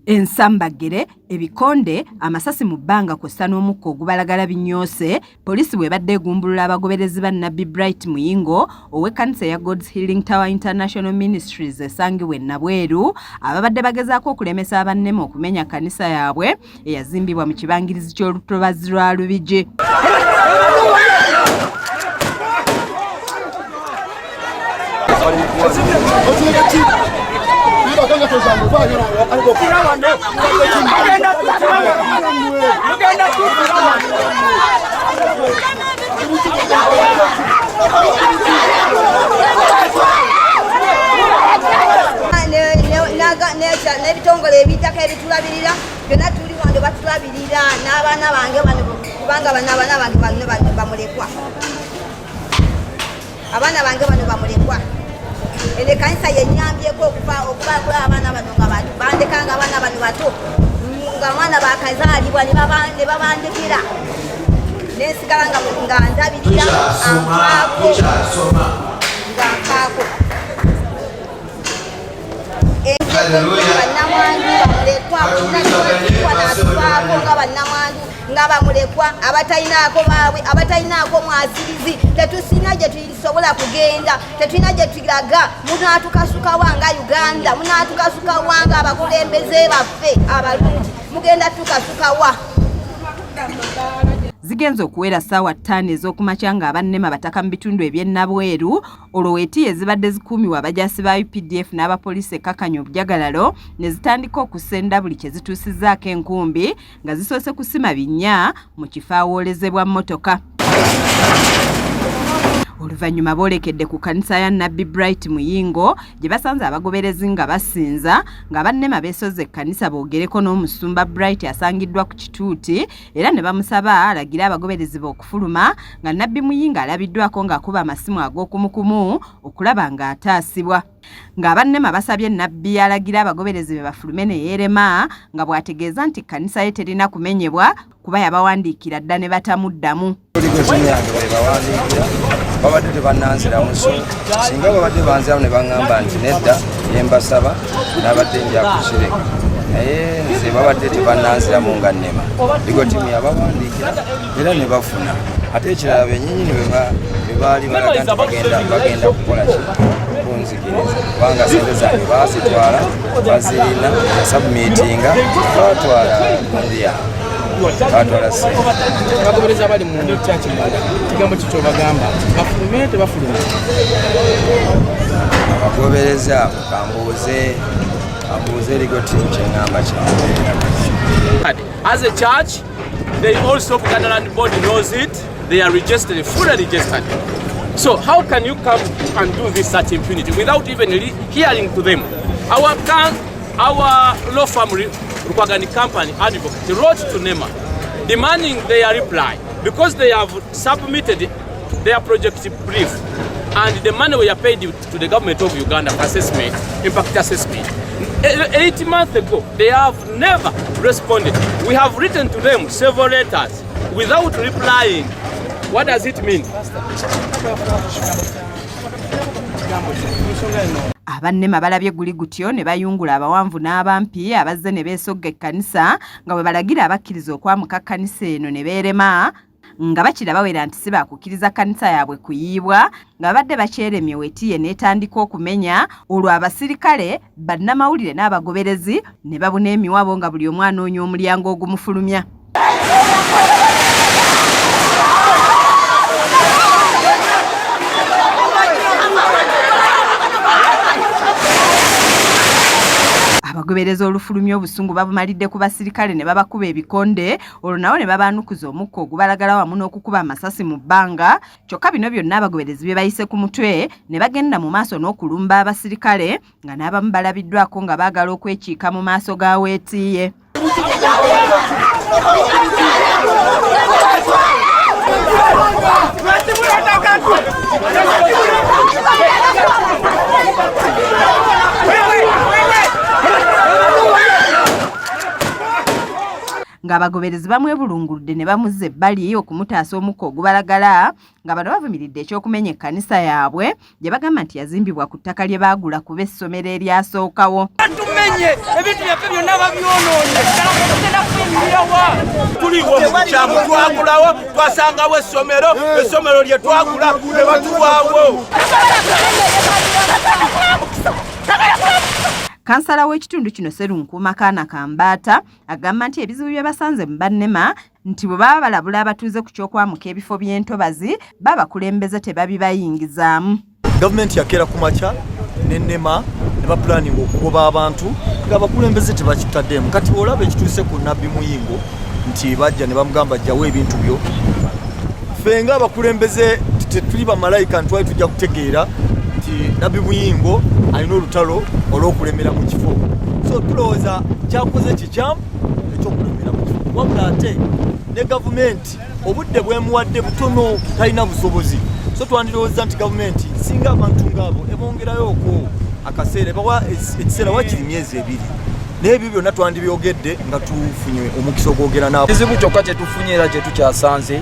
Ensambagere, ebikonde, amasasi mu bbanga kw'ossa n'omukka ogubalagala binyoose, poliisi bw'ebadde egumbulula abagoberezi ba Nabbi Bright Muyingo ow'ekkanisa ya God's Healing Tower International Ministries esangibwa e Nabweru, ababadde bagezaako okulemesa abannema okumenya kkanisa yaabwe eyazimbibwa mu kibangirizi ky'olutobazi lwa Lubigi. N'ebitongole ebitaka ebitulabirira byonna tuli wano batulabirira n'abaana bange bano kubanga abaana bange bano bamulekwa. Abaana bange bano bamulekwa. Ene kanisa yenyambyeko okubaakula abaana bano nga bandekanga abaana bano bato nga abaana bakazaalibwa ne babandekera nesigala nga ndabirira ankaako nga nkaako bannamwandu bamulekwa natuvako nga bannamwandu nga bamulekwa abatalinaako baabwe abatalinaako mwasirizi tetusina gye tusobola kugenda tetulina gye tulaga munatukasukawa nga Uganda munatukasukawa nga abakulembeze baffe abalungi mugenda tukasukawa. Zigenze okuwera ssaawa 5 ez'okumakya nga abannema bataka mu bitundu eby'e Nabweru olw'eti ezibadde zikuumibwa abajaasi ba UPDF n'abapoliisi ekkakanya obujagalalo ne zitandika okusenda buli kye zituusizzaako enkumbi nga zisoose kusima binnya mu kifo awoolezebwa mmotoka. Oluvannyuma boolekedde ku kkanisa ya Nabbi Bright Muyingo gye basanze abagoberezi nga basinza nga bannema beesoze ekkanisa boogereko n'omusumba Bright asangiddwa ku kituuti era ne bamusaba alagira abagoberezi be okufuluma nga Nabbi Muyingo alabiddwako ng'akuba amasimu ag'okumukumu okulaba ng'ataasibwa. Ng'abannema basabye Nabbi alagira abagoberezi be bafulume ne yeerema nga bw'ategeeza nti kkanisa ye terina kumenyebwa kuba yabawandiikira dda ne batamuddamu. Babadde tebannanziramu so singa babadde banziramu ne baŋŋamba nti nedda yembasaba n'abadde njakukire naye nze babadde tebannanziramu nga nnema ligotimu yabawandiikira era ne bafuna ate ekirala bennyini bwe baali balaga nti bagenda kukola ki kunzikiriza kubanga sente zange baazitwala bazirina sabumiitinga batwala mundiya batwala sente. Abagoberezi abali mu kyaki kigambo kikyo bagamba bafulume tebafulume. Abagoberezi abo kambuuze ligotimu kyeŋŋamba kyange. As a church, they also Ugandaland board knows it. They are registered, fully registered. So how can you come and do this such impunity without even hearing to them? Our law firm, Rukwagani Company Advocate, wrote to NEMA demanding their reply because they have submitted their project brief and the money we are paid to the government of Uganda for assessment, impact assessment. 8 months ago, they have never responded. We have written to them several letters without replying. What does it mean? Abannema balabye guli gutyo ne bayungula abawanvu n'abampi abazze ne beesogga ekkanisa nga bwe balagira abakkiriza okwamuka kkanisa eno ne beerema nga bakira bawera nti si baakukkiriza kkanisa yaabwe kuyiibwa nga babadde bakyeremye wetiye n'etandika okumenya olwo abasirikale bannamawulire n'abagoberezi ne babuna emiwabo nga buli omu anoonya omulyango ogumufulumya. Abagobereza olufulumya obusungu babumalidde ku basirikale ne babakuba ebikonde olwo nawo ne babaanukuza omukka ogubalagala wamu n'okukuba amasasi mu bbanga kyokka bino byonna abagoberezi bye bayise ku mutwe ne bagenda mu maaso n'okulumba abasirikale nga n'abamu balabiddwako nga baagala okwekiika mu maaso ga weetiiye. Ng'abagoberezi bamwebulunguludde ne bamuzza ebbali okumutaasa omukka ogubalagala nga bano bavumiridde ekyokumenya ekkanisa yaabwe gye bagamba nti yazimbibwa ku ttaka lye baagula kuba essomero eryasookawo. babimenye ebintu byaffe byonna babyonoonye tugenda kuyimirira wa tuliwo mu kyamu twagulawo twasangawo essomero lye twagula ne batuwaawo. Kansala w'ekitundu kino Serunkumakana Kambata agamba nti ebizibu bye basanze mu bannema nti bwe baba balabula abatuuze ku ky'okwamuka ebifo by'entobazi babakulembeze tebabibayingizaamu. Gavumenti yakeera ku makya n'ennema ne bapulaninga okugoba abantu ng'abakulembeze tebakitaddeemu. Kati olaba ekituuse ku Nabbi Muyingo nti bajja ne bamugamba jjawo ebintu byo. Ffe ng'abakulembeze tetuli bamalayika ntwali tujja kutegeera nti Nabbi Muyingo alina olutalo olw'okulemera mu kifo. So tulowooza kyakoze kikyamu ekyokulemera mu kifo. Wabula ate ne gavumenti obudde bwemuwadde butono talina busobozi. So twandirowooza nti gavumenti singa abantu ng'abo ebongerayooko akaseera bawa ekiseera wakiri myezi 2 n'ebyo byonna twandibyogedde nga tufunye omukisa ogwogera nabo. Ekizibu kyokka kye tufunye era kye tukyasanze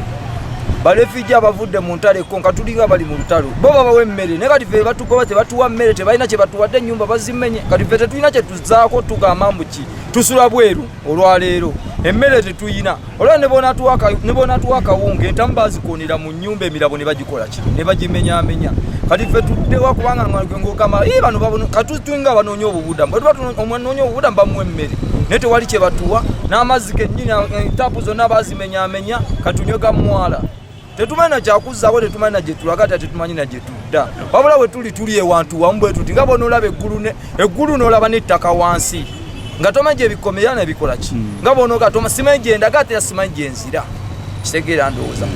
balefiji abavudde mu ntalo ekkonka tulinga bali mu lutalo bo babawa emmere naye kati ffe batugoba tebatuwa mmere tebalina kye batuwadde ennyumba bazimenye kati ffe tetulina kye tuzaako tugamba mbuki tusula bweru olwaleero emmere tetuyina olwa ne bonatuwa akawunga entamu bazikoonera mu nnyumba emirabo ne bagikola ki ne bagimenyaamenya kati ffe tuddewa kubanga ngokama bano katutunga banoonya obubudamu bwe tuba omunoonya obubudamu bamuwa emmere naye tewali kye batuwa n'amazzi kennyini entaapu zonna bazimenyaamenya katunywe gamwala tetumanyi kyakuzzaako tetumanyi gye tulaga tetumanyi na gye tudda wabula bwe tuli ewantu wamu bwe tuti nga bona olaba eggulu n'olaba n'ettaka wansi nga tomanyi ebikomerera nebikola ki nga bona ogatoma simanyi gyendaga ate simanyi gyenzira kitegeera ndowooza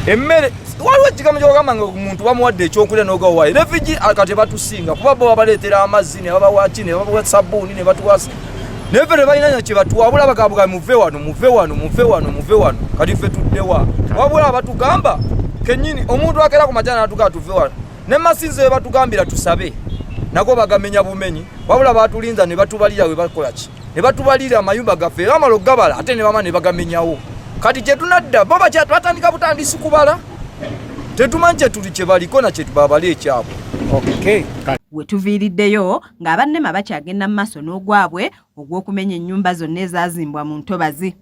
emmere waliwo ekigambo kyokugamba nga omuntu bamuwadde ekyokulya n'ogawayo refugee kati batusinga kuba bo babaleetera amazzi ne babawa ki ne babawa sabbuuni ne batuwasa naye ffe tebalina kye batuwa wabula bagabuga muve wano kati ffe tuddewa wabula batugamba kennyini omuntu akeera ku majja n'atugaa tuve wano ne masinzo we batugambira tusabe nago bagamenya bumenyi wabula batulinza ne batubalira we bakola ki ne batubalira amayumba gaffe era amala okugabala ate ne bama ne bagamenyawo kati kye tunadda bo batandika butandisi kubala tetumanyi kye tuli kye baliko na kye tubabala ekyabwe. Okay. Wetuviiriddeyo ng'abannema bakyagenda mu maaso n'ogwabwe ogw'okumenya ennyumba zonna ezaazimbwa mu ntobazi.